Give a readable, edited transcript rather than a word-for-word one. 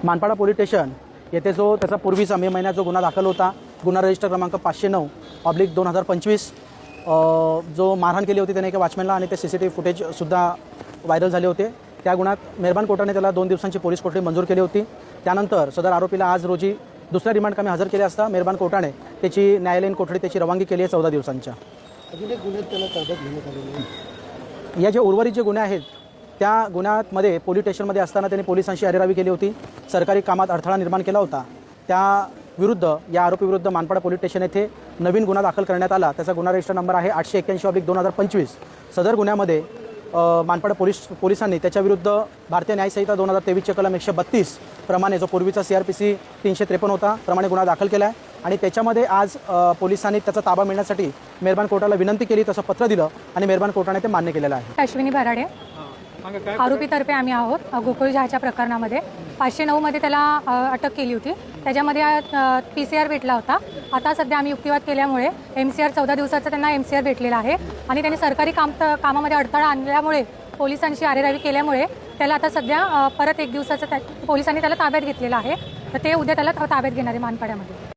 Manpada police station येथे जो त्याचा पूर्वीचा मे महिन्यात जो गुन्हा दाखल होता, गुन्हा रजिस्टर क्रमांक 509/2025, जो मारहाण केली होती त्याने एका वॉचमॅनला आणि ते CCTV फुटेजसुद्धा व्हायरल झाले होते। त्या गुन्ह्यात मेहरबान कोर्टाने त्याला 2 दिवसांची पोलीस कोठडी मंजूर केली होती। त्यानंतर सदर आरोपीला आज रोजी दुसऱ्या रिमांड कामी हजर केले असता मेहरबान कोर्टाने त्याची न्यायालयीन कोठडी त्याची रवानगी केली आहे 14 दिवसांच्या। अजून एक गुन्ह्यात त्याला ताब्यात घेण्यात आलेले आहे। या जे उर्वरित जे गुन्हे आहेत त्या गुन्ह्यामध्ये पोलीस स्टेशनमध्ये असताना त्यांनी पोलिसांशी अरेरावी केली होती, सरकारी कामात अडथळा निर्माण केला होता। त्या विरुद्ध या आरोपीविरुद्ध मानपाडा पोलीस स्टेशन येथे नवीन गुन्हा दाखल करण्यात आला। त्याचा गुन्हा रजिस्टर नंबर आहे 881/2025। सदर गुन्ह्यामध्ये मानपाडा पोलिसांनी त्याच्याविरुद्ध भारतीय न्यायसंहिता 2023 कलम 132 प्रमाणे जो पूर्वीचा CRPC 353 होता प्रमाणे गुन्हा दाखल केला आहे आणि त्याच्यामध्ये आज पोलिसांनी त्याचा ताबा मिळण्यासाठी मेहरबान कोर्टाला विनंती केली, तसं पत्र दिलं आणि मेहरबान कोर्टाने ते मान्य केलेलं आहे। अश्विनी भराडे आरोपीतर्फे आम्ही आहोत गोकुळ चहाच्या प्रकरणामध्ये 509 मध्ये त्याला अटक केली होती। त्याच्यामध्ये PCR भेटला होता। आता सध्या आम्ही युक्तिवाद केल्यामुळे MCR 14 दिवसाचा त्यांना MCR भेटलेला आहे आणि त्यांनी सरकारी कामामध्ये अडथळा आणल्यामुळे पोलिसांची अरेरावी केल्यामुळे त्याला आता सध्या परत 1 दिवसाचं पोलिसांनी त्याला ताब्यात घेतलेलं आहे। तर ते उद्या त्याला ताब्यात घेणार आहे मानपाड्यामध्ये।